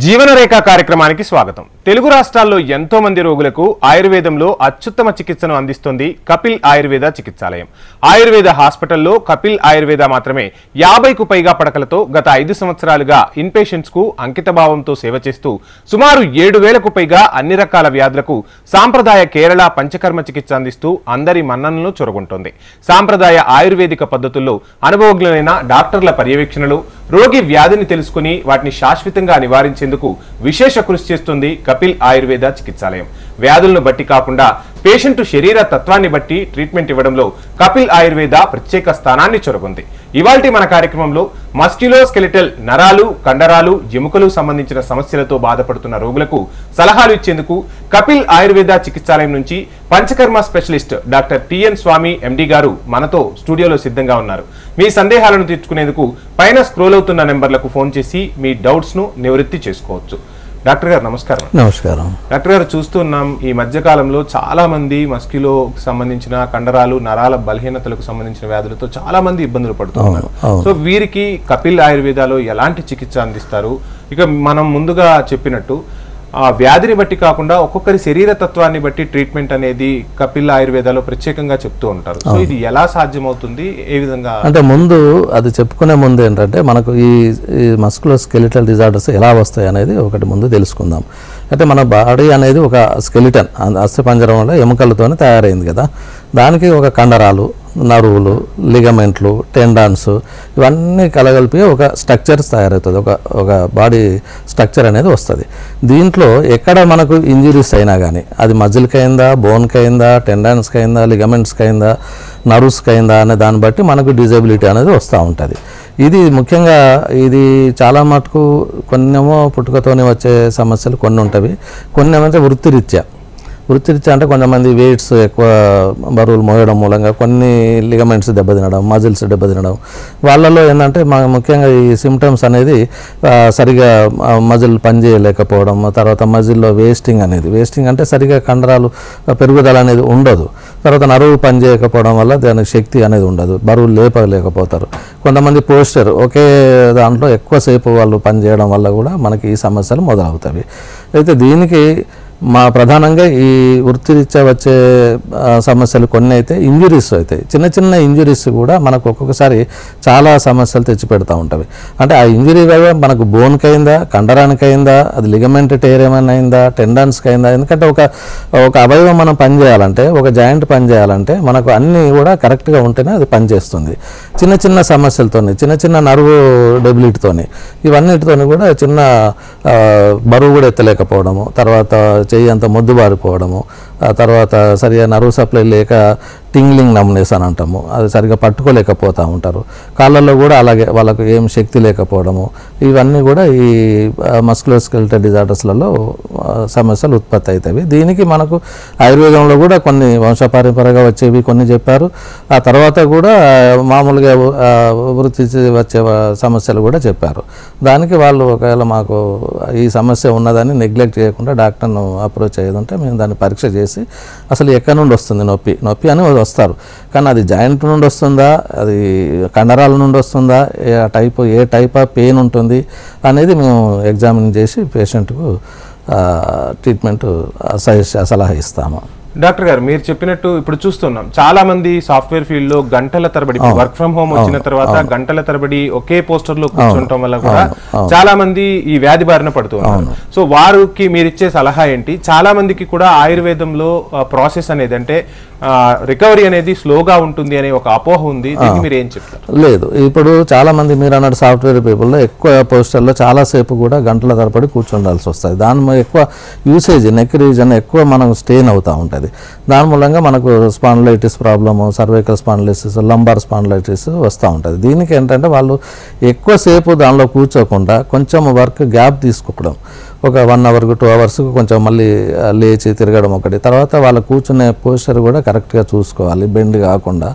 జీవనరేఖ కార్యక్రమానికి స్వాగతం. తెలుగు రాష్ట్రాల్లో ఎంతో మంది రోగులకు ఆయుర్వేదంలో అత్యుత్తమ చికిత్సను అందిస్తుంది కపిల్ ఆయుర్వేద చికిత్సాలయం. ఆయుర్వేద హాస్పిటల్లో కపిల్ ఆయుర్వేద మాత్రమే 50కు పైగా పడకలతో గత 5 సంవత్సరాలుగా ఇన్ పేషెంట్స్ కు అంకితభావంతో సేవ చేస్తూ సుమారు 7,000కు పైగా అన్ని రకాల వ్యాధులకు సాంప్రదాయ కేరళ పంచకర్మ చికిత్స అందిస్తూ అందరి మన్ననలను చొరగొంటోంది. సాంప్రదాయ ఆయుర్వేదిక పద్ధతుల్లో అనుభవజ్ఞులైన డాక్టర్ల పర్యవేక్షణలో రోగి వ్యాధిని తెలుసుకుని వాటిని శాశ్వతంగా నివారించేందుకు విశేష కృషి చేస్తుంది కపిల్ ఆయుర్వేద చికిత్సాలయం. వ్యాధులను బట్టి కాకుండా పేషెంట్ శరీర తత్వాన్ని బట్టి ట్రీట్మెంట్ ఇవ్వడంలో కపిల్ ఆయుర్వేద ప్రత్యేక స్థానాన్ని చొరగొంది. ఇవాల్టి మన కార్యక్రమంలో మస్క్యులోస్కెలిటల్ నరాలు, కండరాలు, ఎముకలు సంబంధించిన సమస్యలతో బాధపడుతున్న రోగులకు సలహాలు ఇచ్చేందుకు కపిల్ ఆయుర్వేద చికిత్సాలయం నుంచి పంచకర్మ స్పెషలిస్ట్ డాక్టర్ టిఎన్ స్వామి ఎండి గారు మనతో స్టూడియోలో సిద్ధంగా ఉన్నారు. మీ సందేహాలను తీర్చుకునేందుకు పైన స్క్రోల్ అవుతున్న నెంబర్లకు ఫోన్ చేసి మీ డౌట్స్ ను నివృత్తి చేసుకోవచ్చు. డాక్టర్ గారు నమస్కారం. నమస్కారం. డాక్టర్ గారు, చూస్తున్నాం ఈ మధ్యకాలంలో చాలా మంది మస్క్యులోకి సంబంధించిన కండరాలు, నరాల బలహీనతలకు సంబంధించిన వ్యాధులతో చాలా మంది ఇబ్బందులు పడుతున్నారు. సో వీరికి కపిల్ ఆయుర్వేదాలో ఎలాంటి చికిత్స అందిస్తారు? ఇక మనం ముందుగా చెప్పినట్టు ఆ వ్యాధిని బట్టి కాకుండా ఒక్కొక్కరి శరీర తత్వాన్ని బట్టి ట్రీట్మెంట్ అనేది కపిల్ ఆయుర్వేదాలో ప్రత్యేకంగా చెప్తూ ఉంటారు. సో ఇది ఎలా సాధ్యమవుతుంది, ఏ విధంగా? అంటే ముందు అది చెప్పుకునే ముందు ఏంటంటే మనకు ఈ మస్క్యులోస్కెలిటల్ డిజార్డర్స్ ఎలా వస్తాయి అనేది ఒకటి ముందు తెలుసుకుందాం. అంటే మన బాడీ అనేది ఒక స్కెలిటన్, అస్థిపంజరం వల్ల ఎముకలతోనే తయారైంది కదా. దానికి ఒక కండరాలు, నరువులు, లిగమెంట్లు, టెండాన్స్ ఇవన్నీ కలగలిపి ఒక స్ట్రక్చర్స్ తయారవుతుంది. ఒక బాడీ స్ట్రక్చర్ అనేది వస్తుంది. దీంట్లో ఎక్కడ మనకు ఇంజురీస్ అయినా కానీ అది మజిల్కి అయిందా, బోన్కి అయిందా, టెండాన్స్కి అయిందా, లిగమెంట్స్కి అయిందా, నర్వ్స్కి అయిందా అనే దాన్ని బట్టి మనకు డిజబిలిటీ అనేది వస్తూ ఉంటుంది. ఇది ముఖ్యంగా ఇది చాలా మటుకు కొన్నేమో పుట్టుకతోనే వచ్చే సమస్యలు కొన్ని ఉంటాయి, కొన్ని ఏమంటే వృత్తిరీత్యా అంటే కొంతమంది వెయిట్స్ ఎక్కువ బరువులు మోయడం మూలంగా కొన్ని లిగమెంట్స్ దెబ్బతినడం, మజిల్స్ దెబ్బతినడం, వాళ్ళలో ఏంటంటే ముఖ్యంగా ఈ సిమ్టమ్స్ అనేది సరిగా మజిల్ పనిచేయలేకపోవడం, తర్వాత మజిల్లో వేస్టింగ్ అంటే సరిగా కండరాలు పెరుగుదల అనేది ఉండదు, తర్వాత నరువు పనిచేయకపోవడం వల్ల దానికి శక్తి అనేది ఉండదు, బరువులు లేపలేకపోతారు. కొంతమంది పోస్చర్ ఒకే దాంట్లో ఎక్కువసేపు వాళ్ళు పనిచేయడం వల్ల కూడా మనకి ఈ సమస్యలు మొదలవుతాయి. అయితే దీనికి ప్రధానంగా ఈ వృత్తిరీత్యా వచ్చే సమస్యలు కొన్ని అయితే ఇంజురీస్ అవుతాయి. చిన్న చిన్న ఇంజురీస్ కూడా మనకు ఒక్కొక్కసారి చాలా సమస్యలు తెచ్చిపెడతా ఉంటాయి. అంటే ఆ ఇంజురీ వల్ల మనకు బోన్కి అయిందా, కండరానికి అయిందా, అది లిగమెంట్ టేర్ ఏమైనా అయిందా, టెండాన్స్కి అయిందా. ఎందుకంటే ఒక అవయవం మనం పనిచేయాలంటే, ఒక జాయింట్ పనిచేయాలంటే మనకు అన్నీ కూడా కరెక్ట్గా ఉంటేనే అది పనిచేస్తుంది. చిన్న చిన్న సమస్యలతోని, చిన్న చిన్న నర్వ్ డెబిలిటీతోని, ఇవన్నిటితోని కూడా చిన్న బరువు కూడా ఎత్తలేకపోవడము, తర్వాత చెయ్యి అంత మొద్దుబారిపోవడము, ఆ తర్వాత సరిగా నర్వ్ సప్లై లేక టింగ్లింగ్ నమ్నెస్ అని అంటాము, అది సరిగా పట్టుకోలేకపోతూ ఉంటారు. కాళ్ళల్లో కూడా అలాగే వాళ్ళకు ఏం శక్తి లేకపోవడము, ఇవన్నీ కూడా ఈ మస్క్యులోస్కెలిటల్ డిజార్డర్స్లలో సమస్యలు ఉత్పత్తి అవుతాయి. దీనికి మనకు ఆయుర్వేదంలో కూడా కొన్ని వంశపారంపరగా వచ్చేవి కొన్ని చెప్పారు. ఆ తర్వాత కూడా మామూలుగా వృత్తి వచ్చే సమస్యలు కూడా చెప్పారు. దానికి వాళ్ళు ఒకవేళ మాకు ఈ సమస్య ఉన్నదని నెగ్లెక్ట్ చేయకుండా డాక్టర్ను అప్రోచ్ అయ్యేది ఉంటే మేము దాన్ని పరీక్ష చేసి అసలు ఎక్కడి నుండి వస్తుంది నొప్పి అని వస్తారు. కానీ అది జాయింట్ నుండి వస్తుందా, అది కండరాల నుండి వస్తుందా, ఏ టైప్ ఆఫ్ పెయిన్ ఉంటుంది అనేది మేము ఎగ్జామిన్ చేసి పేషెంట్కు ట్రీట్మెంట్ సలహా ఇస్తాము. డాక్టర్ గారు, మీరు చెప్పినట్టు ఇప్పుడు చూస్తున్నాం చాలా మంది సాఫ్ట్వేర్ ఫీల్డ్ లో గంటల తరబడి వర్క్ ఫ్రం హోమ్ వచ్చిన తర్వాత గంటల తరబడి ఒకే పోస్టర్ లో కూర్చోవడం వల్ల కూడా చాలా మంది ఈ వ్యాధి బారిన పడుతున్నారు. సో వారికి మీరు ఇచ్చే సలహా ఏంటి? చాలా మందికి కూడా ఆయుర్వేదంలో ప్రాసెస్ అనేది అంటే రికవరీ అనేది స్లోగా ఉంటుంది అనే ఒక అపోహ ఉంది. దీనికి మీరు ఏం చెప్తారు? లేదు, ఇప్పుడు చాలా మంది మీరు అన్నట్టు సాఫ్ట్వేర్ పీపుల్లో ఎక్కువ పోస్టర్లో చాలాసేపు కూడా గంటల తరబడి కూర్చుండాల్సి వస్తుంది. దాని ఎక్కువ యూసేజ్, నెక్ రీజన్ ఎక్కువ మనం స్ట్రెయిన్ అవుతూ ఉంటుంది. దాని మూలంగా మనకు spondylitis problem, cervical spondylitis, lumbar spondylitis వస్తూ ఉంటుంది. దీనికి ఏంటంటే వాళ్ళు ఎక్కువసేపు దానిలో కూర్చోకుండా కొంచెం వర్క్ గ్యాప్ తీసుకోవడం, ఒక 1 అవర్కు 2 అవర్స్కు కొంచెం మళ్ళీ లేచి తిరగడం ఒకటి, తర్వాత వాళ్ళ కూర్చునే పోస్చర్ కూడా కరెక్ట్గా చూసుకోవాలి, బెండ్ కాకుండా.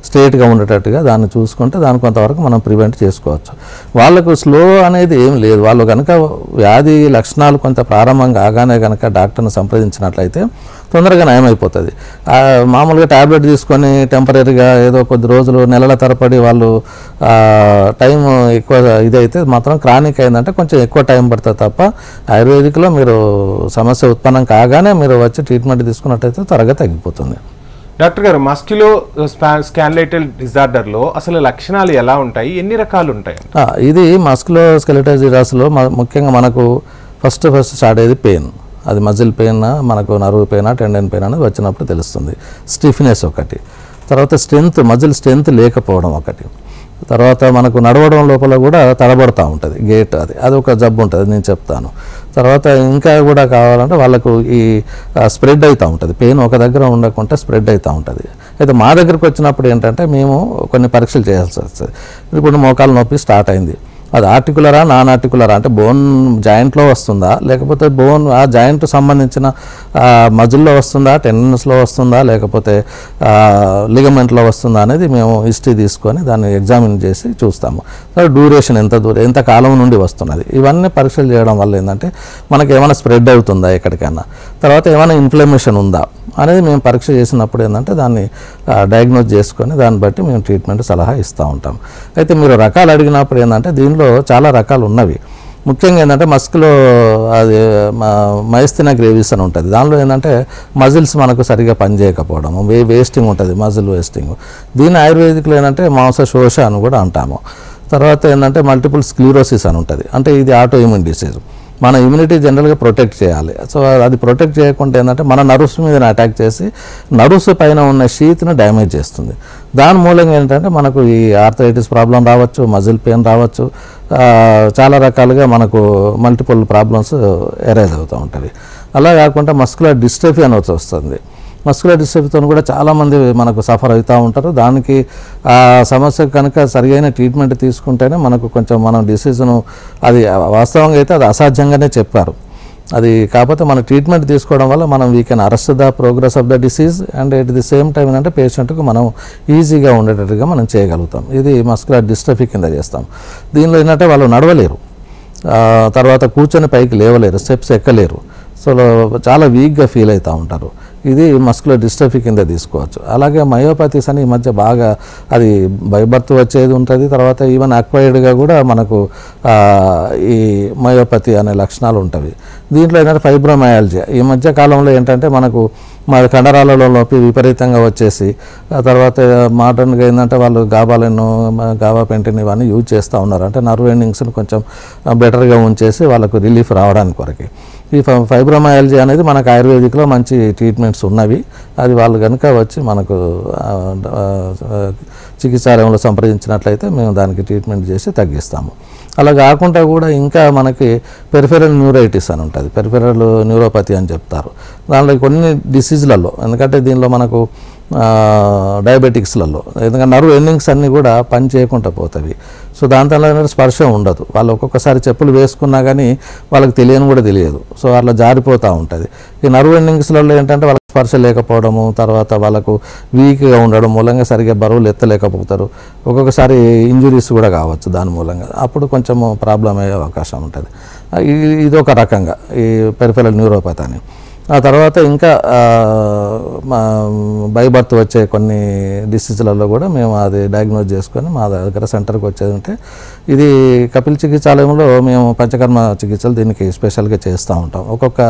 స్ట్రేట్గా ఉండేటట్టుగా దాన్ని చూసుకుంటే దాన్ని కొంతవరకు మనం ప్రివెంట్ చేసుకోవచ్చు. వాళ్ళకు స్లో అనేది ఏం లేదు. వాళ్ళు కనుక వ్యాధి లక్షణాలు కొంత ప్రారంభం కాగానే కనుక డాక్టర్ని సంప్రదించినట్లయితే తొందరగా నయమైపోతుంది. మామూలుగా ట్యాబ్లెట్ తీసుకొని టెంపరీగా ఏదో కొద్ది రోజులు నెలల తరబడి వాళ్ళు టైం ఎక్కువ ఇదైతే మాత్రం క్రానిక్ అయిందంటే కొంచెం ఎక్కువ టైం పడుతుంది తప్ప ఆయుర్వేదిక్లో మీరు సమస్య ఉత్పన్నం కాగానే మీరు వచ్చి ట్రీట్మెంట్ తీసుకున్నట్టయితే త్వరగా తగ్గిపోతుంది. డాక్టర్ గారు, మస్క్యులో స్కాన్లైటల్ డిజార్డర్లో అసలు లక్షణాలు ఎలా ఉంటాయి, ఎన్ని రకాలు ఉంటాయి? ఇది మస్క్యులో స్కెలిటల్ డిజార్డర్స్లో ముఖ్యంగా మనకు ఫస్ట్ స్టార్ట్ అయ్యేది పెయిన్. అది మజిల్ పెయిన్, మనకు నర్వ్ పెయిన్, టెండన్ పెయిన్ అనేది వచ్చినప్పుడు తెలుస్తుంది. స్టిఫ్నెస్ ఒకటి, తర్వాత మజిల్ స్ట్రెంత్ లేకపోవడం ఒకటి, తర్వాత మనకు నడవడం లోపల కూడా తడబడుతూ ఉంటుంది గేట్, అది ఒక జబ్బు ఉంటుంది, నేను చెప్తాను. తర్వాత ఇంకా కూడా కావాలంటే వాళ్ళకు ఈ స్ప్రెడ్ అవుతూ ఉంటుంది, పెయిన్ ఒక దగ్గర ఉండకుండా స్ప్రెడ్ అవుతూ ఉంటుంది. అయితే మా దగ్గరకు వచ్చినప్పుడు ఏంటంటే మేము కొన్ని పరీక్షలు చేయాల్సి వస్తుంది. ఇప్పుడు మోకాలు నొప్పి స్టార్ట్ అయింది, అది ఆర్టికులరా నాన్ ఆర్టికులరా అంటే బోన్ జాయింట్లో వస్తుందా, లేకపోతే బోన్ ఆ జాయింట్ సంబంధించిన మజిల్లో వస్తుందా, టెండన్స్లో వస్తుందా, లేకపోతే లిగమెంట్లో వస్తుందా అనేది మేము హిస్టరీ తీసుకొని దాన్ని ఎగ్జామిన్ చేసి చూస్తాము. డ్యూరేషన్ ఎంత కాలం నుండి వస్తున్నది, ఇవన్నీ పరీక్షలు చేయడం వల్ల ఏంటంటే మనకి ఏమైనా స్ప్రెడ్ అవుతుందా ఎక్కడికైనా, తర్వాత ఏమైనా ఇన్ఫ్లమేషన్ ఉందా అనేది మేము పరీక్ష చేసినప్పుడు ఏంటంటే దాన్ని డయాగ్నోజ్ చేసుకొని దాన్ని బట్టి మేము ట్రీట్మెంట్ సలహా ఇస్తూ ఉంటాం. అయితే మీరు రకాలు అడిగినప్పుడు ఏంటంటే దీనిలో చాలా రకాలు ఉన్నవి. ముఖ్యంగా ఏంటంటే మస్క్లో అది మైస్థినా గ్రేవిస్ అని ఉంటుంది. దానిలో ఏంటంటే మజిల్స్ మనకు సరిగా పనిచేయకపోవడం, వేస్టింగ్ ఉంటుంది, మజిల్ వేస్టింగ్. దీని ఆయుర్వేదిక్లో ఏంటంటే మాంసశోష అని కూడా అంటాము. తర్వాత ఏంటంటే మల్టిపుల్ స్క్లీరోసిస్ అని ఉంటుంది, అంటే ఇది ఆటో ఇమ్యూన్ డిసీజ్. మన ఇమ్యూనిటీ జనరల్గా ప్రొటెక్ట్ చేయాలి. సో అది ప్రొటెక్ట్ చేయకుండా ఏంటంటే మన నర్వ్స్ మీద అటాక్ చేసి నర్వ్స్ పైన ఉన్న షీత్ను డ్యామేజ్ చేస్తుంది. దాని మూలంగా ఏంటంటే మనకు ఈ ఆర్థరైటిస్ ప్రాబ్లం రావచ్చు, మజిల్ పెయిన్ రావచ్చు, చాలా రకాలుగా మనకు మల్టిపుల్ ప్రాబ్లమ్స్ ఎరైజ్ అవుతూ ఉంటుంది. అలా కాకుండా మస్కులర్ డిస్ట్రఫీ అని వస్తుంది. మస్కులర్ డిస్ట్రఫీతో కూడా చాలామంది మనకు సఫర్ అవుతూ ఉంటారు. దానికి ఆ సమస్య కనుక సరియైన ట్రీట్మెంట్ తీసుకుంటేనే మనకు కొంచెం మనం డిసీజ్ను, అది వాస్తవంగా అయితే అది అసాధ్యంగానే చెప్పారు అది, కాకపోతే మన ట్రీట్మెంట్ తీసుకోవడం వల్ల మనం we can arrest the progress of the disease and at the same time ఏంటంటే పేషెంట్కు మనం ఈజీగా ఉండేటట్టుగా మనం చేయగలుగుతాం. ఇది మస్కులర్ డిస్ట్రఫీ కింద చేస్తాం. దీనిలో ఏంటంటే వాళ్ళు నడవలేరు, తర్వాత కూర్చొని పైకి లేవలేరు, స్టెప్స్ ఎక్కలేరు, సో చాలా వీక్గా ఫీల్ అవుతూ ఉంటారు. ఇది మస్కులర్ డిస్ట్రఫీ కింద తీసుకోవచ్చు. అలాగే మయోపతీస్ అని ఈ మధ్య బాగా అది బై బర్త్ వచ్చేది ఉంటుంది, తర్వాత ఈవెన్ అక్వైర్డ్గా కూడా మనకు ఈ మయోపతి అనే లక్షణాలు ఉంటాయి. దీంట్లో ఏంటంటే ఫైబ్రోమయాలజియా ఈ మధ్య కాలంలో ఏంటంటే మనకు మన కండరాలలో నొప్పి విపరీతంగా వచ్చేసి, తర్వాత మోడర్న్గా ఏంటంటే వాళ్ళు గాబాలను, గాబాపెంటిన్ ఇవన్నీ యూజ్ చేస్తూ ఉన్నారు, అంటే నర్వ్ ఎండింగ్స్ని కొంచెం బెటర్గా ఉంచేసి వాళ్ళకు రిలీఫ్ రావడానికి కొరకి. ఈ ఫైబ్రోమయాలజీ అనేది మనకు ఆయుర్వేదిక్లో మంచి ట్రీట్మెంట్స్ ఉన్నవి. అది వాళ్ళు కనుక వచ్చి మనకు చికిత్సాలయంలో సంప్రదించినట్లయితే మేము దానికి ట్రీట్మెంట్ చేసి తగ్గిస్తాము. అలా కాకుండా కూడా ఇంకా మనకి పెరిఫెరల్ న్యూరైటిస్ అని ఉంటుంది, పెరిఫెరల్ న్యూరోపతి అని చెప్తారు. దానిలో కొన్ని డిసీజ్లలో, ఎందుకంటే దీనిలో మనకు డయాబెటిక్స్లలో ఎందుకంటే నర్వ్ ఎండింగ్స్ అన్నీ కూడా పని చేయకుండా పోతాయి. సో దాంతో స్పర్శ ఉండదు, వాళ్ళు ఒక్కొక్కసారి చెప్పులు వేసుకున్నా కానీ వాళ్ళకి తెలియని కూడా తెలియదు, సో అట్లా జారిపోతూ ఉంటుంది. ఈ నర్వ్ ఎండింగ్స్లలో ఏంటంటే వాళ్ళకి స్పర్శ లేకపోవడము, తర్వాత వాళ్ళకు వీక్గా ఉండడం మూలంగా సరిగ్గా బరువులు ఎత్తలేకపోతారు, ఒక్కొక్కసారి ఇంజురీస్ కూడా కావచ్చు దాని మూలంగా, అప్పుడు కొంచెము ప్రాబ్లం అయ్యే అవకాశం ఉంటుంది. ఇది ఒక రకంగా ఈ పెరిఫెరల్ న్యూరోపతి అని. ఆ తర్వాత ఇంకా బై బర్త్ వచ్చే కొన్ని డిసీజులలో కూడా మేము అది డయాగ్నోజ్ చేసుకొని మా దగ్గర సెంటర్కి వచ్చేది ఉంటే, ఇది కపిల్ చికిత్సాలయంలో మేము పంచకర్మ చికిత్సలు దీనికి స్పెషల్గా చేస్తూ ఉంటాం. ఒక్కొక్క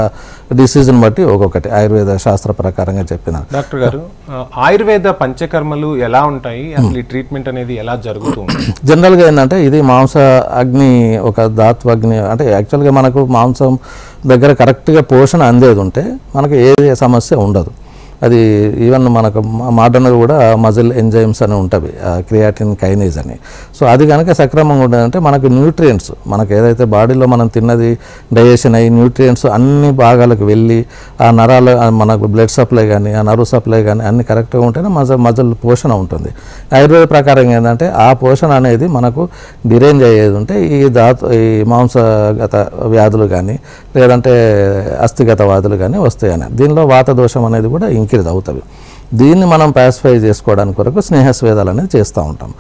డిసీజ్ని బట్టి ఒక్కొక్కటి ఆయుర్వేద శాస్త్ర ప్రకారంగా చెప్పిన. డాక్టర్ గారు, ఆయుర్వేద పంచకర్మలు ఎలా ఉంటాయి, అసలు ఈ ట్రీట్మెంట్ అనేది ఎలా జరుగుతుంది? జనరల్గా ఏంటంటే ఇది మాంస అగ్ని, ఒక ధాత్వ అగ్ని, అంటే యాక్చువల్గా మనకు మాంసం దగ్గర కరెక్ట్గా పోషణ అందేది ఉంటే మనకు ఏ సమస్య ఉండదు. అది ఈవెన్ మనకు మోడర్న్గా కూడా మజిల్ ఎంజైమ్స్ అని ఉంటాయి, క్రియాటిన్ కైనేజ్ అని. సో అది కనుక సక్రమంగా ఉండదంటే మనకు న్యూట్రియంట్స్, మనకు ఏదైతే బాడీలో మనం తిన్నది డైజెషన్ అయ్యి న్యూట్రియంట్స్ అన్ని భాగాలకు వెళ్ళి ఆ నరాలు, మనకు బ్లడ్ సప్లై కానీ ఆ నర్వ్ సప్లై కానీ అన్ని కరెక్ట్గా ఉంటేనే మజిల్ పోషణ ఉంటుంది. ఆయుర్వేద ప్రకారం ఏంటంటే ఆ పోషణ అనేది మనకు డిరేంజ్ అయ్యేది ఉంటే ఈ మాంసగత వ్యాధులు కానీ లేదంటే అస్థిగత వ్యాధులు కానీ వస్తాయని. దీనిలో వాత దోషం అనేది కూడా ఇంక్రీజ్ అవుతుంది. దీన్ని మనం పాసిఫై చేసుకోవడానికి కొరకు స్నేహ స్వేదాలు అనేది చేస్తూ ఉంటాం.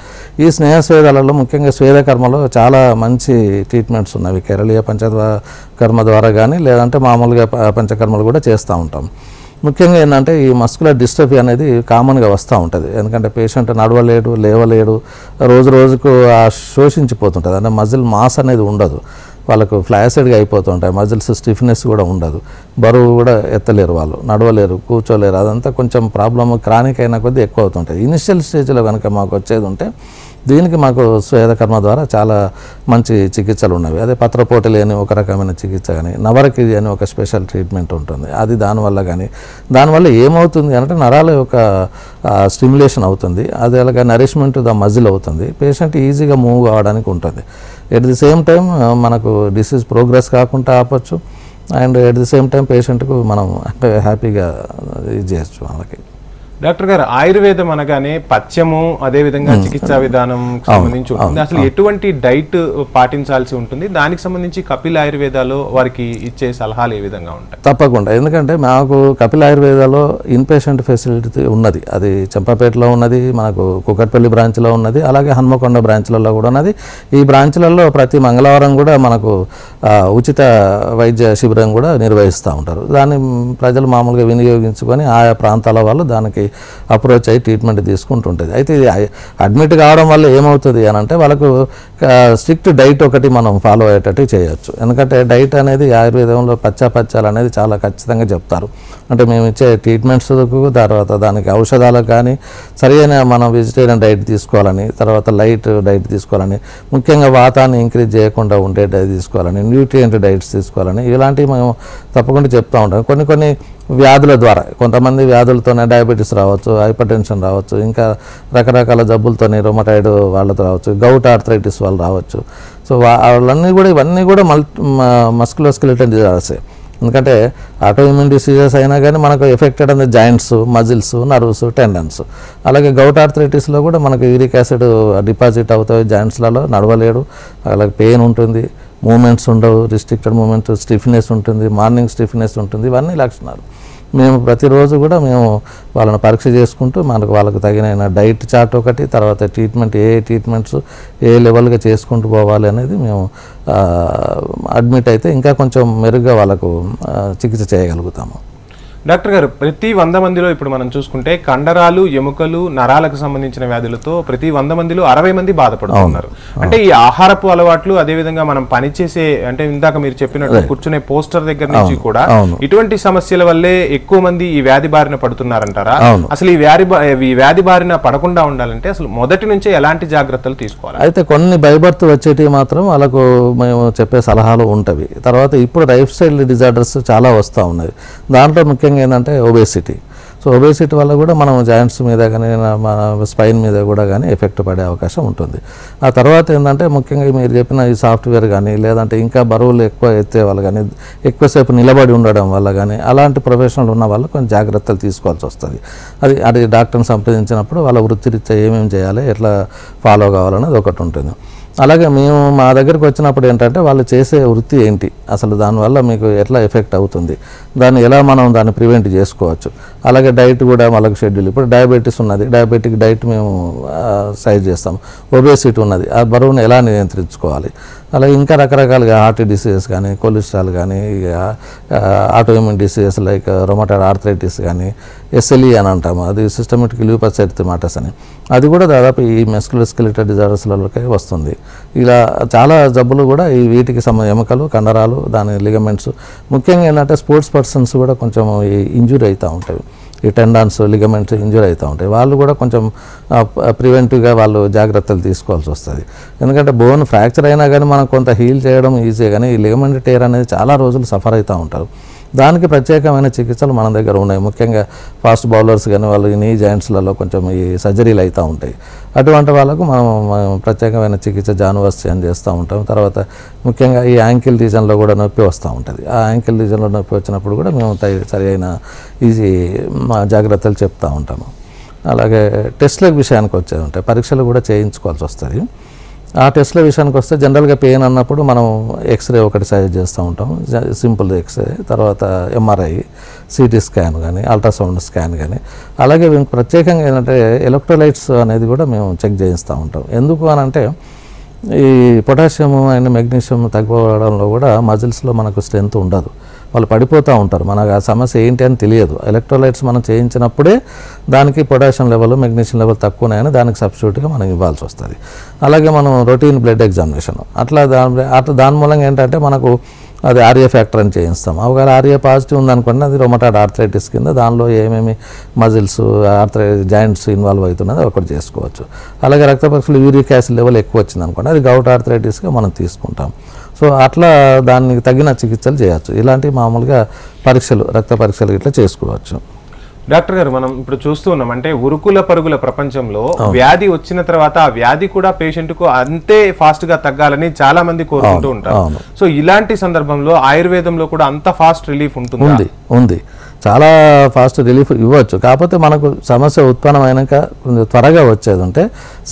ఈ స్నేహ స్వేదాలలో ముఖ్యంగా స్వేదకర్మలో చాలా మంచి ట్రీట్మెంట్స్ ఉన్నవి. కేరళీయ పంచకర్మ ద్వారా కానీ లేదంటే మామూలుగా పంచకర్మలు కూడా చేస్తూ ఉంటాం. ముఖ్యంగా ఏంటంటే ఈ మస్కులర్ డిస్ట్రఫీ అనేది కామన్గా వస్తూ ఉంటుంది. ఎందుకంటే పేషెంట్ నడవలేడు, లేవలేడు, రోజు రోజుకు శోషించిపోతుంటుంది. అంటే మజిల్ మాస్ అనేది ఉండదు, వాళ్ళకు ఫ్లాసిడ్గా అయిపోతుంటాయి, మజిల్స్ స్టిఫ్నెస్ కూడా ఉండదు, బరువు కూడా ఎత్తలేరు, వాళ్ళు నడవలేరు, కూర్చోలేరు. అదంతా కొంచెం ప్రాబ్లమ్ క్రానిక్ అయినా కొద్దీ ఎక్కువ అవుతుంటాయి. ఇనిషియల్ స్టేజ్లో కనుక మాకు వచ్చేది ఉంటే దీనికి మాకు స్వేదకర్మ ద్వారా చాలా మంచి చికిత్సలు ఉన్నవి. అదే పత్రపోటలి అని ఒక రకమైన చికిత్స కానీ, నవరకిరి అని ఒక స్పెషల్ ట్రీట్మెంట్ ఉంటుంది, అది దానివల్ల కానీ. దానివల్ల ఏమవుతుంది అంటే నరాల యొక్క స్టిమ్యులేషన్ అవుతుంది, అది అలాగే నరిష్మెంట్ ద మజిల్ అవుతుంది, పేషెంట్ ఈజీగా మూవ్ కావడానికి ఉంటుంది. ఎట్ ది సేమ్ టైం మనకు డిసీజ్ ప్రోగ్రెస్ కాకుండా ఆపచ్చు, and at the same time పేషెంట్కు మనం హ్యాపీగా ఇది చేయొచ్చు. వాళ్ళకి డాక్టర్ గారు, ఆయుర్వేదం అనగానే పథ్యము అదేవిధంగా చికిత్సా విధానం సంబంధించి ఉంటుంది. అసలు ఎటువంటి డైట్ పాటించాల్సి ఉంటుంది? దానికి సంబంధించి కపిల్ ఆయుర్వేదాలో వారికి ఇచ్చే సలహాలు ఏ విధంగా ఉంటాయి? తప్పకుండా, ఎందుకంటే మాకు కపిల్ ఆయుర్వేదాలో ఇన్ పేషెంట్ ఫెసిలిటీ ఉన్నది. అది చంపాపేటలో ఉన్నది, మనకు కూకట్పల్లి బ్రాంచ్లో ఉన్నది, అలాగే హన్మకొండ బ్రాంచ్లలో కూడా ఉన్నది. ఈ బ్రాంచ్లలో ప్రతి మంగళవారం కూడా మనకు ఉచిత వైద్య శిబిరం కూడా నిర్వహిస్తూ ఉంటారు. దాన్ని ప్రజలు మామూలుగా వినియోగించుకొని ఆయా ప్రాంతాల వాళ్ళు దానికి అప్రోచ్ అయ్యి ట్రీట్మెంట్ తీసుకుంటుంటుంది. అయితే ఇది అడ్మిట్ కావడం వల్ల ఏమవుతుంది అని అంటే వాళ్ళకు స్ట్రిక్ట్ డైట్ ఒకటి మనం ఫాలో అయ్యేటట్టు చేయొచ్చు. ఎందుకంటే డైట్ అనేది ఆయుర్వేదంలో పచ్చాలు అనేది చాలా ఖచ్చితంగా చెప్తారు. అంటే మేము ఇచ్చే ట్రీట్మెంట్స్కు, తర్వాత దానికి ఔషధాలకు కానీ సరైన మనం వెజిటేరియన్ డైట్ తీసుకోవాలని, తర్వాత లైట్ డైట్ తీసుకోవాలని, ముఖ్యంగా వాతాన్ని ఇంక్రీజ్ చేయకుండా ఉండే డైట్ తీసుకోవాలని, న్యూట్రియంట్ డైట్స్ తీసుకోవాలని, ఇలాంటివి మేము తప్పకుండా చెప్తూ ఉంటాం. కొన్ని వ్యాధుల ద్వారా, కొంతమంది వ్యాధులతోనే డయాబెటీస్ రావచ్చు, హైపర్ టెన్షన్ రావచ్చు, ఇంకా రకరకాల జబ్బులతోనే రొమటాయిడ్ వాళ్ళతో రావచ్చు, గౌట్ ఆర్థరైటిస్ వాళ్ళు రావచ్చు. సో ఇవన్నీ కూడా మస్కులోస్కెలిటల్ డిజార్డర్సే. ఎందుకంటే ఆటో ఇమ్యూన్ డిసీజెస్ అయినా కానీ మనకు ఎఫెక్టెడ్ అనేది జాయింట్స్, మజిల్స్, నర్వ్స్, టెండన్స్. అలాగే గౌట్ ఆర్థరైటిస్లో కూడా మనకు యూరిక్ యాసిడ్ డిపాజిట్ అవుతాయి జాయింట్స్లలో, నడవలేడు, అలాగే పెయిన్ ఉంటుంది, మూమెంట్స్ ఉండవు, రిస్ట్రిక్టెడ్ మూమెంట్స్, స్టిఫ్నెస్ ఉంటుంది, మార్నింగ్ స్టిఫ్నెస్ ఉంటుంది. ఇవన్నీ లక్షణాలు మేము ప్రతిరోజు కూడా మేము వాళ్ళని పరీక్ష చేసుకుంటూ వాళ్ళకు తగిన డైట్ చార్ట్ ఒకటి, తర్వాత ట్రీట్మెంట్ ఏ ట్రీట్మెంట్స్ ఏ లెవెల్గా చేసుకుంటూ పోవాలి అనేది మేము అడ్మిట్ అయితే ఇంకా కొంచెం మెరుగ్గా వాళ్ళకు చికిత్స చేయగలుగుతాము. డాక్టర్ గారు, ప్రతి 100 మందిలో ఇప్పుడు మనం చూసుకుంటే కండరాలు, ఎముకలు, నరాలకు సంబంధించిన వ్యాధులతో ప్రతి 100 మందిలో 60 మంది బాధపడుతున్నారు. అంటే ఈ ఆహారపు అలవాట్లు, అదేవిధంగా మనం పనిచేసే, అంటే ఇందాక మీరు చెప్పినట్టు కూర్చునే పోస్టర్ దగ్గర నుంచి కూడా ఇటువంటి సమస్యల వల్లే ఎక్కువ మంది ఈ వ్యాధి బారిన పడుతున్నారంటారా? అసలు ఈ వ్యాధి బారిన పడకుండా ఉండాలంటే అసలు మొదటి నుంచే ఎలాంటి జాగ్రత్తలు తీసుకోవాలి? అయితే కొన్ని బైబర్త్ వచ్చేటివి మాత్రం వాళ్ళకు మేము చెప్పే సలహాలు ఉంటవి. తర్వాత ఇప్పుడు లైఫ్ స్టైల్ డిజార్డర్స్ చాలా వస్తూ ఉన్నాయి. దాంట్లో ముఖ్యంగా ఏంటంటే ఒబేసిటీ. సో ఒబేసిటీ వల్ల కూడా మనం జాయింట్స్ మీద కానీ మన స్పైన్ మీద కూడా కానీ ఎఫెక్ట్ పడే అవకాశం ఉంటుంది. ఆ తర్వాత ఏంటంటే ముఖ్యంగా మీరు చెప్పిన ఈ సాఫ్ట్వేర్ కానీ, లేదంటే ఇంకా బరువులు ఎక్కువ ఎత్తే వాళ్ళు కానీ, ఎక్కువసేపు నిలబడి ఉండడం వల్ల కానీ, అలాంటి ప్రొఫెషనల్ ఉన్న వాళ్ళు కొంచెం జాగ్రత్తలు తీసుకోవాల్సి వస్తుంది. అది డాక్టర్ని సంప్రదించినప్పుడు వాళ్ళ వృత్తిరీత్యా ఏమేమి చేయాలి, ఎట్లా ఫాలో కావాలనేది ఒకటి ఉంటుంది. అలాగే మేము మా దగ్గరికి వచ్చినప్పుడు ఏంటంటే వాళ్ళు చేసే వృత్తి ఏంటి, అసలు దానివల్ల మీకు ఎట్లా ఎఫెక్ట్ అవుతుంది, దాన్ని ఎలా మనం దాన్ని ప్రివెంట్ చేసుకోవచ్చు, అలాగే డైట్ కూడా వాళ్ళకి షెడ్యూల్. ఇప్పుడు డయాబెటీస్ ఉన్నది, డయాబెటిక్ డైట్ మేము సైజ్ చేస్తాం. ఒబేసిటీ ఉన్నది, ఆ బరువును ఎలా నియంత్రించుకోవాలి. అలాగే ఇంకా రకరకాలుగా హార్ట్ డిసీజెస్ కానీ, కొలెస్ట్రాల్ కానీ, auto immune diseases like rheumatoid arthritis కానీ, ఎస్ఎల్ఈ అని అంటాము, అది సిస్టమేటిక్ లూపస్ ఎరిథెమాటస్ అని, అది కూడా దాదాపు ఈ మస్కులోస్కెలిటల్ డిజార్డర్స్లలోకి వస్తుంది. ఇలా చాలా జబ్బులు కూడా ఈ వీటికి ఎముకలు, కండరాలు, దాని లిగమెంట్స్, ముఖ్యంగా ఏంటంటే స్పోర్ట్స్ పర్సన్స్ కూడా కొంచెం ఇంజూరీ అవుతూ ఉంటాయి. ఈ టెండాన్స్, లిగమెంట్స్ ఇంజూరీ అవుతూ ఉంటాయి. వాళ్ళు కూడా కొంచెం ప్రివెంటివ్గా వాళ్ళు జాగ్రత్తలు తీసుకోవాల్సి వస్తుంది. ఎందుకంటే బోన్ ఫ్రాక్చర్ అయినా కానీ మనం కొంత హీల్ చేయడం ఈజీ, కానీ ఈ లిగమెంట్ టేర్ అనేది చాలా రోజులు సఫర్ అవుతూ ఉంటారు. దానికి ప్రత్యేకమైన చికిత్సలు మన దగ్గర ఉన్నాయి. ముఖ్యంగా ఫాస్ట్ బౌలర్స్ కానీ వాళ్ళు ఈ నీ జాయింట్స్లలో కొంచెం ఈ సర్జరీలు అవుతూ ఉంటాయి. అటువంటి వాళ్ళకు మనం ప్రత్యేకమైన చికిత్స జానువస్యం చేస్తూ ఉంటాం. తర్వాత ముఖ్యంగా ఈ యాంకిల్ రీజన్లో కూడా నొప్పి వస్తూ ఉంటుంది. ఆ యాంకిల్ రీజన్లో నొప్పి వచ్చినప్పుడు కూడా మేము సరి అయిన ఈజీ జాగ్రత్తలు చెప్తూ ఉంటాము. అలాగే టెస్ట్ల విషయానికి వచ్చేది ఉంటాయి, పరీక్షలు కూడా చేయించుకోవాల్సి వస్తుంది. ఆ టెస్ట్ల విషయానికి వస్తే జనరల్గా పెయిన్ అన్నప్పుడు మనం ఎక్స్రే ఒకటి సజెస్ట్ చేస్తూ ఉంటాం, సింపుల్ ఎక్స్రే, తర్వాత ఎంఆర్ఐ, సిటీ స్కాన్ కానీ అల్ట్రాసౌండ్ స్కాన్ కానీ. అలాగే మేము ప్రత్యేకంగా ఏంటంటే ఎలక్ట్రోలైట్స్ అనేది కూడా మేము చెక్ చేయిస్తూ ఉంటాం. ఎందుకు అని అంటే ఈ పొటాషియం అండ్ మెగ్నీషియం తగ్గిపోవడంలో కూడా మజిల్స్లో మనకు స్ట్రెంత్ ఉండదు, వాళ్ళు పడిపోతూ ఉంటారు. మనకు ఆ సమస్య ఏంటి అని తెలియదు. ఎలక్ట్రోలైట్స్ మనం చేయించినప్పుడే దానికి పొటాషియం లెవెల్ మెగ్నీషియం లెవెల్ తక్కువనాయని దానికి సబ్స్టిట్యూట్గా మనం ఇవ్వాల్సి వస్తుంది. అలాగే మనం రొటీన్ బ్లడ్ ఎగ్జామినేషన్ అట్లా దాని మూలంగా ఏంటంటే మనకు అది ఆర్ఏ ఫ్యాక్టర్ అని చేయిస్తాం. ఒకవేళ ఆర్ఏ పాజిటివ్ ఉందనుకోండి అది రొమటాయిడ్ ఆర్థరైటిస్ కింద, దానిలో ఏమేమి మజిల్స్ జాయింట్స్ ఇన్వాల్వ్ అవుతున్నది ఒకటి చేసుకోవచ్చు. అలాగే రక్త పరీక్షలు యూరిక్ యాసిడ్ లెవెల్ ఎక్కువ వచ్చింది అనుకోండి అది గౌట్ ఆర్థరైటిస్గా మనం తీసుకుంటాం. సో అట్లా దానికి తగిన చికిత్సలు చేయవచ్చు. ఇలాంటి మామూలుగా పరీక్షలు రక్త పరీక్షలు ఇట్లా చేసుకోవచ్చు. డాక్టర్ గారు, మనం ఇప్పుడు చూస్తూ ఉన్నాం అంటే ఉరుకుల పరుగుల ప్రపంచంలో వ్యాధి వచ్చిన తర్వాత ఆ వ్యాధి కూడా పేషెంట్ కు అంతే ఫాస్ట్ గా తగ్గాలని చాలా మంది కోరుకుంటూ ఉంటారు. సో ఇలాంటి సందర్భంలో ఆయుర్వేదంలో కూడా అంత ఫాస్ట్ రిలీఫ్ ఉంటుంది? ఉంది, చాలా ఫాస్ట్ రిలీఫ్ ఇవ్వచ్చు. కాకపోతే మనకు సమస్య ఉత్పన్నమైనాక కొంచెం త్వరగా వచ్చేది ఉంటే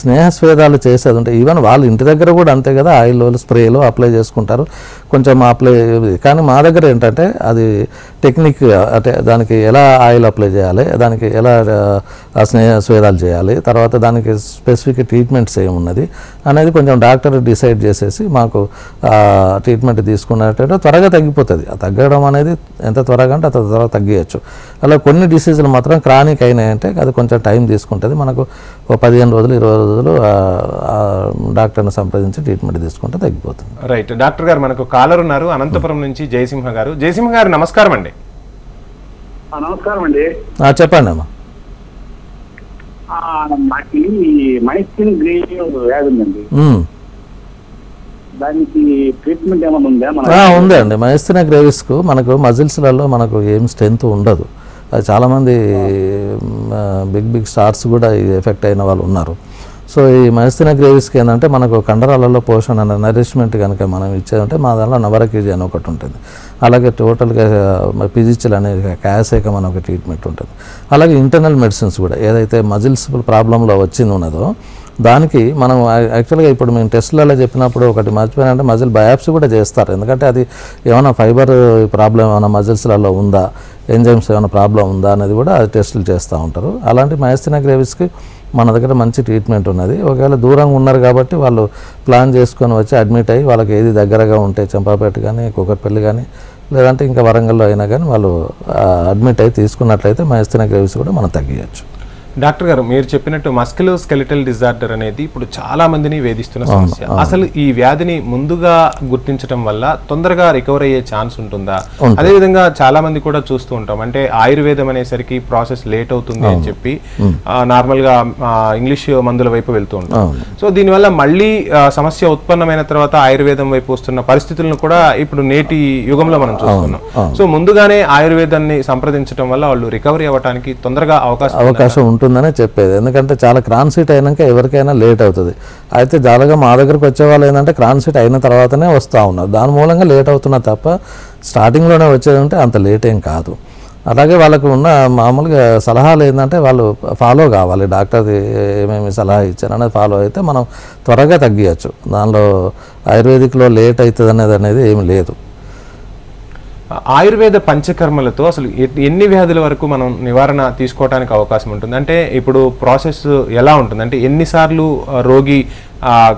స్నేహస్వేదాలు చేసేది ఉంటే ఈవెన్ వాళ్ళు ఇంటి దగ్గర కూడా అంతే కదా, ఆయిల్ స్ప్రేలు అప్లై చేసుకుంటారు కొంచెం అప్లై. కానీ మా దగ్గర ఏంటంటే అది టెక్నిక్ అంటే దానికి ఎలా ఆయిల్ అప్లై చేయాలి, దానికి ఎలా స్నేహస్వేదాలు చేయాలి, తర్వాత దానికి స్పెసిఫిక్ ట్రీట్మెంట్స్ ఏమున్నది అనేది కొంచెం డాక్టర్ డిసైడ్ చేసేసి మాకు ట్రీట్మెంట్ తీసుకున్నట్టు త్వరగా తగ్గిపోతుంది. తగ్గడం అనేది ఎంత త్వరగా అంటే అంత త్వరగా తగ్గియచ్చు. అలా కొన్ని డిసీజులు మాత్రం క్రానిక్ అయినాయంటే అది కొంచెం టైం తీసుకుంటుంది. మనకు 15 రోజులు 20 రోజులు డాక్టర్ని సంప్రదించి ట్రీట్మెంట్ తీసుకుంటే తగ్గిపోతుంది. రైట్. డాక్టర్ గారు మనకు కాలర్ ఉన్నారు అనంతపురం నుంచి జయసింహ గారు. జయసింహ గారు నమస్కారం అండి. నమస్కారం అండి. చెప్పండి అమ్మా. నాకు మైస్టిన్ గ్రేవ్ వ్యాధి ఉందండి, దానికి ట్రీట్మెంట్ ఏమైనా ఉందా? ఉందండి. మైస్థినా గ్రేవిస్కు మనకు మజిల్స్లలో మనకు ఏం స్ట్రెంత్ ఉండదు. అది చాలామంది బిగ్ స్టార్స్ కూడా ఎఫెక్ట్ అయిన వాళ్ళు ఉన్నారు. సో ఈ మైస్థినా గ్రేవిస్కి ఏంటంటే మనకు కండరాలలో పోషణ నరిష్మెంట్ కనుక మనం ఇచ్చేదంటే మా దాంట్లో నవరకీజీ అని ఒకటి ఉంటుంది. అలాగే టోటల్గా పిజిచిల్ అనే క్యాసేకం అని ఒక ట్రీట్మెంట్ ఉంటుంది. అలాగే ఇంటర్నల్ మెడిసిన్స్ కూడా ఏదైతే మజిల్స్ ప్రాబ్లంలో వచ్చింది ఉన్నదో దానికి మనం యాక్చువల్గా ఇప్పుడు మేము టెస్టులలో చెప్పినప్పుడు ఒకటి మర్చిపోయినంటే మజిల్ బయాప్సీ కూడా చేస్తారు. ఎందుకంటే అది ఏమైనా ఫైబర్ ప్రాబ్లం ఏమైనా మజిల్స్లలో ఉందా, ఎంజైమ్స్ ఏమైనా ప్రాబ్లం ఉందా అనేది కూడా అది టెస్టులు చేస్తూ ఉంటారు. అలాంటి మైస్థినా గ్రేవిస్కి మన దగ్గర మంచి ట్రీట్మెంట్ ఉన్నది. ఒకవేళ దూరంగా ఉన్నారు కాబట్టి వాళ్ళు ప్లాన్ చేసుకొని వచ్చి అడ్మిట్ అయ్యి వాళ్ళకి ఏది దగ్గరగా ఉంటే చంపాపేట కానీ కూకట్పల్లి కానీ లేదంటే ఇంకా వరంగల్లో అయినా కానీ వాళ్ళు అడ్మిట్ అయ్యి తీసుకున్నట్లయితే మైస్థినా గ్రేవిస్ కూడా మనం తగ్గించవచ్చు. డాక్టర్ గారు, మీరు చెప్పినట్టు మస్కులోస్కెలిటల్ డిజార్డర్ అనేది ఇప్పుడు చాలా మందిని వేధిస్తున్న సమస్య. అసలు ఈ వ్యాధిని ముందుగా గుర్తించడం వల్ల తొందరగా రికవర్ అయ్యే ఛాన్స్ ఉంటుందా? అదేవిధంగా చాలా మంది కూడా చూస్తూ ఉంటాం అంటే ఆయుర్వేదం అనేసరికి ప్రాసెస్ లేట్ అవుతుంది అని చెప్పి నార్మల్ గా ఇంగ్లీష్ మందుల వైపు వెళ్తూ ఉంటాం. సో దీనివల్ల మళ్ళీ సమస్య ఉత్పన్నమైన తర్వాత ఆయుర్వేదం వైపు వస్తున్న పరిస్థితులను కూడా ఇప్పుడు నేటి యుగంలో మనం చూస్తున్నాం. సో ముందుగానే ఆయుర్వేదాన్ని సంప్రదించడం వల్ల వాళ్ళు రికవరీ అవ్వడానికి తొందరగా అవకాశం ఉంటుందనే చెప్పేది. ఎందుకంటే చాలా క్రాన్సిట్ అయినాక ఎవరికైనా లేట్ అవుతుంది. అయితే జాలగా మా దగ్గరకు వచ్చే వాళ్ళు ఏంటంటే క్రాన్సిట్ అయిన తర్వాతనే వస్తూ ఉన్నారు. దాని మూలంగా లేట్ అవుతున్నా తప్ప స్టార్టింగ్లోనే వచ్చేది ఉంటే అంత లేట్ ఏం కాదు. అలాగే వాళ్ళకు ఉన్న మామూలుగా సలహాలు ఏంటంటే వాళ్ళు ఫాలో కావాలి. డాక్టర్ ఏమేమి సలహా ఇచ్చారనేది ఫాలో అయితే మనం త్వరగా తగ్గించచ్చు. దానిలో ఆయుర్వేదిక్లో లేట్ అవుతుంది అనేది ఏమి లేదు. ఆయుర్వేద పంచకర్మలతో అసలు ఎన్ని వ్యాధుల వరకు మనం నివారణ తీసుకోవడానికి అవకాశం ఉంటుంది? అంటే ఇప్పుడు ప్రాసెస్ ఎలా ఉంటుంది అంటే ఎన్నిసార్లు రోగి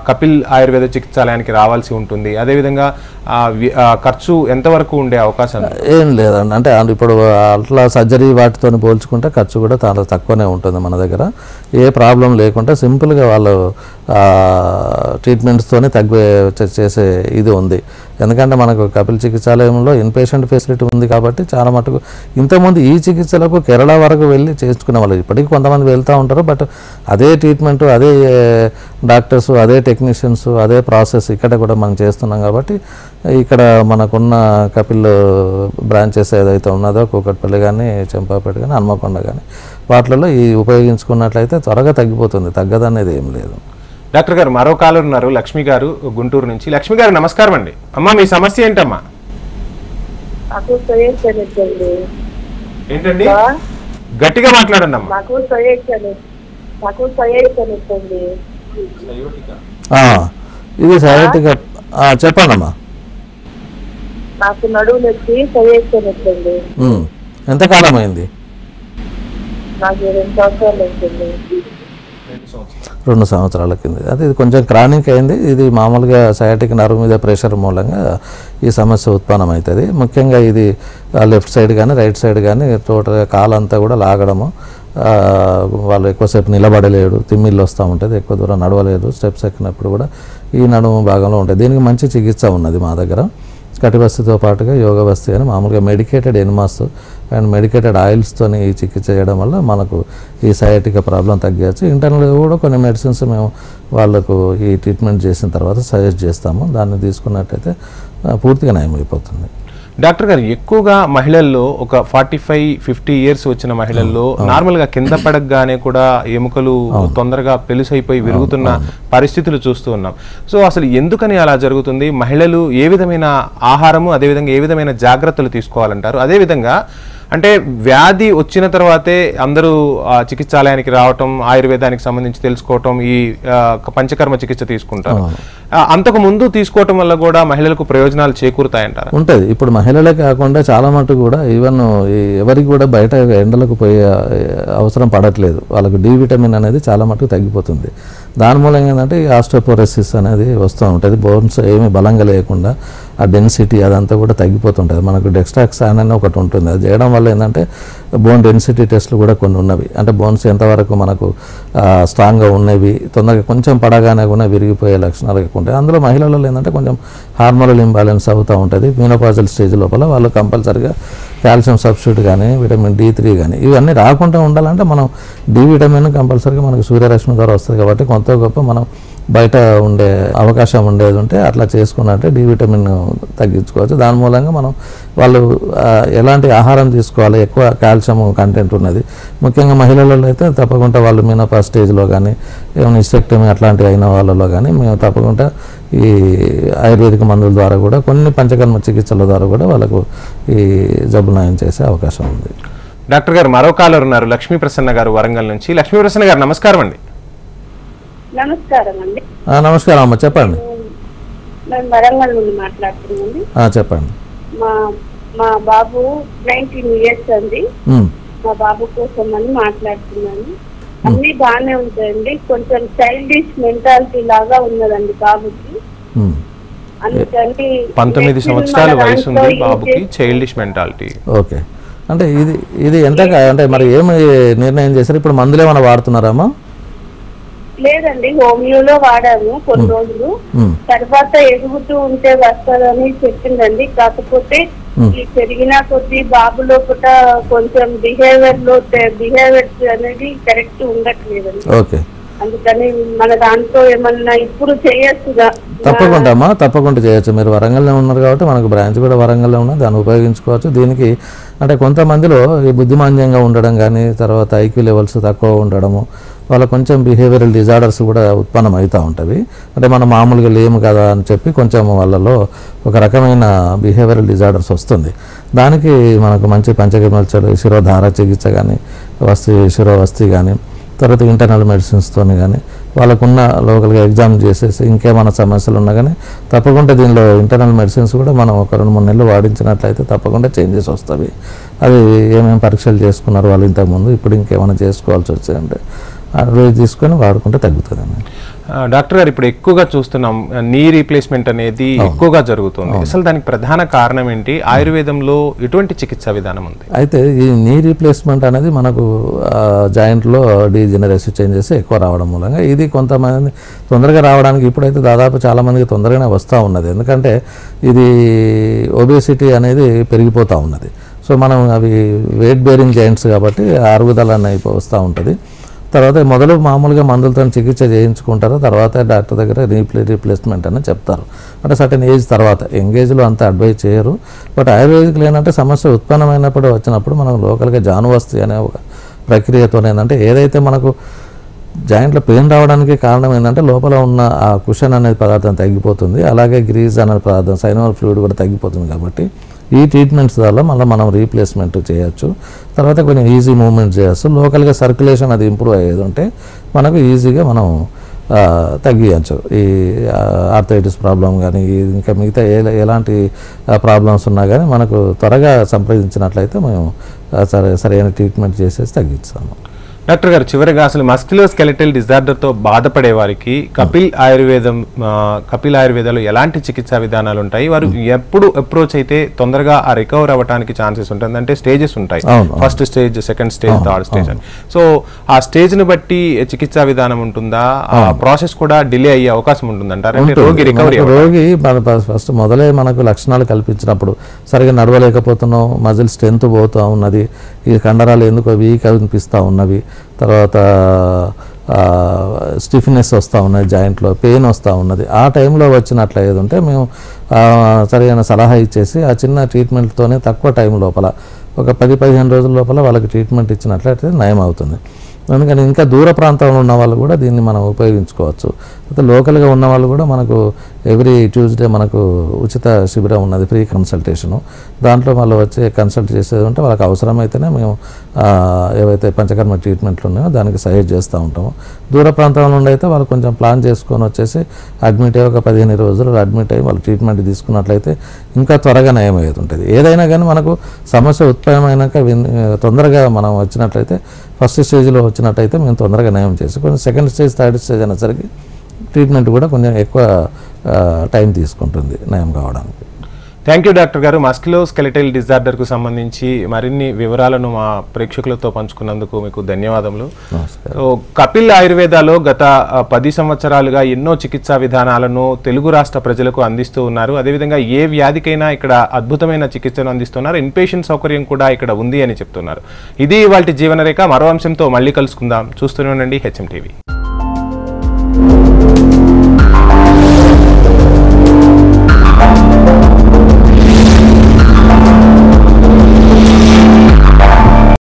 కపిల్ ఆయుర్వేద చికిత్సాలయానికి రావాల్సి ఉంటుంది? అదేవిధంగా ఖర్చు ఎంతవరకు ఉండే అవకాశం? ఏం లేదండి. అంటే ఇప్పుడు అట్లా సర్జరీ వాటితో పోల్చుకుంటే ఖర్చు కూడా చాలా తక్కువనే ఉంటుంది మన దగ్గర. ఏ ప్రాబ్లం లేకుండా సింపుల్గా వాళ్ళు ట్రీట్మెంట్స్తోనే చేసే ఇది ఉంది. ఎందుకంటే మనకు కపిల్ చికిత్సాలయంలో ఇన్పేషెంట్ ఫెసిలిటీ ఉంది కాబట్టి చాలా మటుకు ఇంతకుముందు ఈ చికిత్సలకు కేరళ వరకు వెళ్ళి చేసుకునే వాళ్ళు ఇప్పటికీ కొంతమంది వెళ్తూ ఉంటారు. బట్ అదే ట్రీట్మెంట్, అదే డాక్టర్స్, అదే టెక్నీషియన్స్, అదే ప్రాసెస్ ఇక్కడ కూడా మనం చేస్తున్నాం కాబట్టి ఇక్కడ మనకున్న కపిల్ బ్రాంచెస్ ఏదైతే ఉన్నదో కూకట్పల్లి కానీ చెంపాపేట కానీ హన్మకొండ కానీ వాటిలలో ఈ ఉపయోగించుకున్నట్లయితే త్వరగా తగ్గిపోతుంది. తగ్గదనేది ఏం లేదు. డాక్టర్ గారు, మరో కాలర్ ఉన్నారు లక్ష్మి గారు గుంటూరు నుంచి. లక్ష్మి గారు నమస్కారం అండి. అమ్మా మీ సమస్య ఏంటమ్మా? ఏంటండి? గట్టిగా మాట్లాడండి అమ్మా. ఇది సైటిగా చెప్పండి అమ్మా. నాకు నడువు నొప్పి సైటిగా ఎంతకాలం అయింది? నాకు 2 సంవత్సరాలు అవుతుంది. 2 సంవత్సరాల కింద. అదే ఇది కొంచెం క్రానిక్ అయింది. ఇది మామూలుగా సయాటిక్ నర్వ్ మీద ప్రెషర్ మూలంగా ఈ సమస్య ఉత్పన్నం అవుతుంది. ముఖ్యంగా ఇది లెఫ్ట్ సైడ్ కానీ రైట్ సైడ్ కానీ టోటల్గా కాలంతా కూడా లాగడము, వాళ్ళు ఎక్కువసేపు నిలబడలేడు, తిమ్మిళ్ళు వస్తూ ఉంటుంది, ఎక్కువ దూరం నడవలేదు, స్టెప్స్ ఎక్కినప్పుడు కూడా ఈ నడుము భాగంలో ఉంటుంది. దీనికి మంచి చికిత్స ఉన్నది మా దగ్గర. కటిబస్తితో పాటుగా యోగ బస్తి అని మామూలుగా మెడికేటెడ్ ఎనిమాస్ అండ్ మెడికేటెడ్ ఆయిల్స్తో ఈ చికిత్స చేయడం వల్ల మనకు ఈ సయాటిక ప్రాబ్లం తగ్గచ్చు. ఇంటర్నల్గా కూడా కొన్ని మెడిసిన్స్ మేము వాళ్ళకు ఈ ట్రీట్మెంట్ చేసిన తర్వాత సజెస్ట్ చేస్తాము. దాన్ని తీసుకున్నట్టయితే పూర్తిగా నయం అయిపోతుంది. డాక్టర్ గారు, ఎక్కువగా మహిళల్లో ఒక 45-50 ఇయర్స్ వచ్చిన మహిళల్లో నార్మల్గా కింద పడగానే కూడా ఎముకలు తొందరగా పెలుసైపోయి విరుగుతున్న పరిస్థితులు చూస్తూ ఉన్నాం. సో అసలు ఎందుకని అలా జరుగుతుంది? మహిళలు ఏ విధమైన ఆహారము, అదేవిధంగా ఏ విధమైన జాగ్రత్తలు తీసుకోవాలంటారు? అదేవిధంగా అంటే వ్యాధి వచ్చిన తర్వాతే అందరూ చికిత్సాలయానికి రావటం, ఆయుర్వేదానికి సంబంధించి తెలుసుకోవటం, ఈ పంచకర్మ చికిత్స తీసుకుంటారు. అంతకు ముందు తీసుకోవటం వల్ల కూడా మహిళలకు ప్రయోజనాలు చేకూరుతాయంటారు? ఉంటుంది. ఇప్పుడు మహిళలే కాకుండా చాలా మటుకు కూడా ఈవెన్ ఎవరికి కూడా బయట ఎండలకు పోయే అవసరం పడట్లేదు. వాళ్ళకు డి విటమిన్ అనేది చాలా మటుకు తగ్గిపోతుంది. దాని మూలంగా ఏంటంటే ఈ ఆస్టియోపోరోసిస్ అనేది వస్తూ ఉంటుంది. బోన్స్ ఏమీ బలంగా లేకుండా ఆ డెన్సిటీ అదంతా కూడా తగ్గిపోతుంటుంది. మనకు డెక్స్ట్రాక్సాన్ అని ఒకటి ఉంటుంది. అది చేయడం వల్ల ఏంటంటే బోన్ డెన్సిటీ టెస్ట్లు కూడా కొన్ని ఉన్నవి. అంటే బోన్స్ ఎంతవరకు మనకు స్ట్రాంగ్గా ఉన్నవి, తొందరగా కొంచెం పడగానే కూడా విరిగిపోయే లక్షణాలు ఎక్కువ ఉంటాయి. అందులో మహిళలలో ఏంటంటే కొంచెం హార్మోనల్ ఇంబ్యాలెన్స్ అవుతూ ఉంటుంది. మెనోపాజల్ స్టేజ్ లోపల వాళ్ళు కంపల్సరీగా కాల్షియం సబ్స్టిట్యూట్ కానీ విటమిన్ D3 కానీ ఇవన్నీ రాకుండా ఉండాలంటే మనం డి విటమిన్ కంపల్సరీగా మనకు సూర్యరశ్మి ద్వారా వస్తుంది కాబట్టి కొంత గొప్ప మనం బయట ఉండే అవకాశం ఉండేది ఉంటే అట్లా చేసుకున్నట్టే డి విటమిన్ తగ్గించుకోవచ్చు. దాని మూలంగా మనం వాళ్ళు ఎలాంటి ఆహారం తీసుకోవాలి, ఎక్కువ కాల్షియం కంటెంట్ ఉన్నది. ముఖ్యంగా మహిళలలో అయితే తప్పకుండా వాళ్ళు మెనోపాజ్ స్టేజ్లో కానీ ఏమైనా హిస్టెక్టమీ అట్లాంటివి అయిన వాళ్ళలో కానీ మేము తప్పకుండా ఈ ఆయుర్వేదిక మందుల ద్వారా కూడా కొన్ని పంచకర్మ చికిత్సల ద్వారా కూడా వాళ్ళకు ఈ జబ్బు నయం చేసే అవకాశం ఉంది. డాక్టర్ గారు, మరో కాలర్ ఉన్నారు, లక్ష్మీ ప్రసన్న గారు వరంగల్ నుంచి. లక్ష్మీ ప్రసన్న గారు నమస్కారం అండి. నమస్కారం అండి. నమస్కారం అమ్మ, చెప్పండి. మేము వరంగల్ నుండి మాట్లాడుతున్నామండి. చెప్పండి. మా బాబు 19 ఇయర్స్ అండి. మా బాబు కోసం అని మాట్లాడుతున్నాను. అన్ని బాగానే ఉంటాయండి, కొంచెం చైల్డిష్ మెంటాలిటీ లాగా ఉన్నదండి బాబుకి. అందుకని 19 సంవత్సరాల వయసు ఉంది బాబుకి, చైల్డిష్ మెంటాలిటీ. ఓకే, అంటే ఇది ఎంత అంటే మరి ఏమి నిర్ణయం చేశారు? ఇప్పుడు మందులు ఏమైనా వాడుతున్నారమ్మా? లేదండి, హోమియోలో వాడాము కొన్ని రోజులు. తర్వాత ఎదుగుతూ ఉంటే వస్తుందని చెప్పిందండి. కాకపోతే ఈ పెరిగిన కొద్ది బాబు లోపల కొంచెం బిహేవియర్స్ అనేది కరెక్ట్ ఉండట్లేదండి. ఓకే, అందుకని మన దాంట్లో ఏమన్నా ఇప్పుడు చేయొచ్చుగా? తప్పకుండా అమ్మా, తప్పకుండా చేయొచ్చు. మీరు వరంగల్లో ఉన్నారు కాబట్టి మనకు బ్రాంచ్ కూడా వరంగల్లో ఉన్నది, దాన్ని ఉపయోగించుకోవచ్చు. దీనికి అంటే కొంతమందిలో ఈ బుద్ధిమాంద్యంగా ఉండడం కానీ, తర్వాత ఐక్యూ లెవెల్స్ తక్కువ ఉండడము, వాళ్ళ కొంచెం బిహేవియరల్ డిజార్డర్స్ కూడా ఉత్పన్నం అవుతూ ఉంటుంది. అంటే మనం మామూలుగా లేము కదా అని చెప్పి కొంచెం వాళ్ళలో ఒక రకమైన బిహేవియరల్ డిజార్డర్స్ వస్తుంది. దానికి మనకు మంచి పంచకర్మ శిరోధార చికిత్స కానీ, శిరోవస్తి కానీ, తర్వాత ఇంటర్నల్ మెడిసిన్స్తో కానీ వాళ్ళకున్న లోకల్గా ఎగ్జామ్ చేసేసి ఇంకేమైనా సమస్యలు ఉన్నా కానీ తప్పకుండా దీనిలో ఇంటర్నల్ మెడిసిన్స్ కూడా మనం ఒక 2-3 నెలలు వాడించినట్లయితే తప్పకుండా చేంజెస్ వస్తాయి. అది ఏమేమి పరీక్షలు చేసుకున్నారు వాళ్ళు ఇంతకుముందు, ఇప్పుడు ఇంకేమైనా చేసుకోవాల్సి వచ్చాయంటే అడ్వైజ్ తీసుకొని వాడుకుంటే తగ్గుతుందండి. డాక్టర్ గారు, ఇప్పుడు ఎక్కువగా చూస్తున్నాం నీ రీప్లేస్మెంట్ అనేది ఎక్కువగా జరుగుతుంది. అసలు దానికి ప్రధాన కారణం ఏంటి? ఆయుర్వేదంలో ఎటువంటి చికిత్సా విధానం ఉంది? అయితే ఈ నీ రీప్లేస్మెంట్ అనేది మనకు జాయింట్లో డీజెనరేసివ్ చేంజెస్ ఎక్కువ రావడం మూలంగా ఇది కొంతమంది తొందరగా రావడానికి ఇప్పుడైతే దాదాపు చాలామందికి తొందరగానే వస్తూ ఉన్నది. ఎందుకంటే ఇది ఒబేసిటీ అనేది పెరిగిపోతూ ఉన్నది. సో మనం అవి వెయిట్ బేరింగ్ జాయింట్స్ కాబట్టి అరుగుదల అనేది వస్తూ ఉంటుంది. తర్వాత మొదలు మామూలుగా మందులతో చికిత్స చేయించుకుంటారు, తర్వాత డాక్టర్ దగ్గర రీప్లేస్మెంట్ అని చెప్తారు. అంటే సర్టెన్ ఏజ్ తర్వాత, ఎంగేజ్లో అంత అడ్వైజ్ చేయరు. బట్ ఆయుర్వేదిక్లో ఏంటంటే సమస్య ఉత్పన్నమైనప్పుడు వచ్చినప్పుడు మనం లోకల్గా జానువస్తి అనే ఒక ప్రక్రియతో ఏంటంటే ఏదైతే మనకు జాయింట్లో పెయిన్ రావడానికి కారణం ఏంటంటే లోపల ఉన్న ఆ కుషన్ అనే పదార్థం తగ్గిపోతుంది, అలాగే గ్రీజ్ అనే పదార్థం సైనోవల్ ఫ్లూయిడ్ కూడా తగ్గిపోతుంది. కాబట్టి ఈ ట్రీట్మెంట్స్ వల్ల మళ్ళీ మనం రీప్లేస్మెంట్ చేయొచ్చు. తర్వాత కొంచెం ఈజీ మూవ్మెంట్ చేయొచ్చు. లోకల్గా సర్క్యులేషన్ అది ఇంప్రూవ్ అయ్యేది ఉంటే మనకు ఈజీగా మనం తగ్గించచ్చు. ఈ ఆర్థరైటిస్ ప్రాబ్లం కానీ ఇంకా మిగతా ఎలాంటి ప్రాబ్లమ్స్ ఉన్నా కానీ మనకు త్వరగా సంప్రదించినట్లయితే మేము సరైన ట్రీట్మెంట్ చేసేసి తగ్గిస్తాము. డాక్టర్ గారు, చివరిగా అసలు మస్క్యులోస్కెలిటల్ డిజార్డర్తో బాధపడే వారికి కపిల్ ఆయుర్వేదాలో ఎలాంటి చికిత్సా విధానాలు ఉంటాయి? వారు ఎప్పుడు అప్రోచ్ అయితే తొందరగా ఆ రికవర్ అవ్వడానికి ఛాన్సెస్ ఉంటుంది? అంటే స్టేజెస్ ఉంటాయి, first stage, second stage, third stage అని. సో ఆ స్టేజ్ ని బట్టి చికిత్సా విధానం ఉంటుందా? ఆ ప్రాసెస్ కూడా డిలే అయ్యే అవకాశం ఉంటుందంటారు? రోగి రికవరీ ఫస్ట్ మొదలే మనకు లక్షణాలు కల్పించినప్పుడు సరిగా నడవలేకపోతున్నాం, మజిల్ స్ట్రెంత్ పోతూ ఉన్నది, ఈ కండరాలు ఎందుకో వీక్ అనిపిస్తూ ఉన్నవి, తర్వాత స్టిఫ్నెస్ వస్తూ ఉన్నది, జాయింట్లో పెయిన్ వస్తూ ఉన్నది, ఆ టైంలో వచ్చినట్ల ఏది ఉంటే మేము సరైన సలహా ఇచ్చేసి ఆ చిన్న ట్రీట్మెంట్తోనే తక్కువ టైం లోపల ఒక 10-15 రోజుల లోపల వాళ్ళకి ట్రీట్మెంట్ ఇచ్చినట్లయితే నయం అవుతుంది. అందుకని ఇంకా దూర ప్రాంతంలో ఉన్న వాళ్ళు కూడా దీన్ని మనం ఉపయోగించుకోవచ్చు. అయితే లోకల్గా ఉన్న వాళ్ళు కూడా మనకు ఎవ్రీ ట్యూస్డే మనకు ఉచిత శిబిరం ఉన్నది, ఫ్రీ కన్సల్టేషను. దాంట్లో వాళ్ళు వచ్చి కన్సల్ట్ చేసేది ఉంటే వాళ్ళకి అవసరమైతేనే మేము ఏవైతే పంచకర్మ ట్రీట్మెంట్లు ఉన్నాయో దానికి సజెస్ట్ చేస్తూ ఉంటాము. దూర ప్రాంతం నుండి అయితే వాళ్ళు కొంచెం ప్లాన్ చేసుకొని వచ్చేసి అడ్మిట్ అయ్యి ఒక 15 రోజులు అడ్మిట్ అయ్యి వాళ్ళు ట్రీట్మెంట్ తీసుకున్నట్లయితే ఇంకా త్వరగా నయం అయ్యేది ఉంటుంది. ఏదైనా కానీ మనకు సమస్య ఉత్పన్నమైనాక తొందరగా మనం వచ్చినట్లయితే ఫస్ట్ స్టేజ్లో వచ్చినట్టయితే మేము తొందరగా నయం చేసి కొంచెం సెకండ్ స్టేజ్, థర్డ్ స్టేజ్ అనేసరికి ట్రీట్మెంట్ కూడా కొంచెం ఎక్కువ టైం తీసుకుంటుంది నయం కావడానికి. థ్యాంక్ యూ డాక్టర్ గారు. మస్క్యులోస్కెలిటల్ డిజార్డర్కు సంబంధించి మరిన్ని వివరాలను మా ప్రేక్షకులతో పంచుకున్నందుకు మీకు ధన్యవాదములు. కపిల్ ఆయుర్వేదాలో గత 10 సంవత్సరాలుగా ఎన్నో చికిత్సా విధానాలను తెలుగు రాష్ట్ర ప్రజలకు అందిస్తూ ఉన్నారు. అదేవిధంగా ఏ వ్యాధికైనా ఇక్కడ అద్భుతమైన చికిత్సను అందిస్తున్నారు. ఇన్పేషెంట్ సౌకర్యం కూడా ఇక్కడ ఉంది అని చెప్తున్నారు. ఇది ఇవాల్టి జీవనరేఖ. మరో అంశంతో మళ్ళీ కలుసుకుందాం. చూస్తూనే ఉండండి HM TV.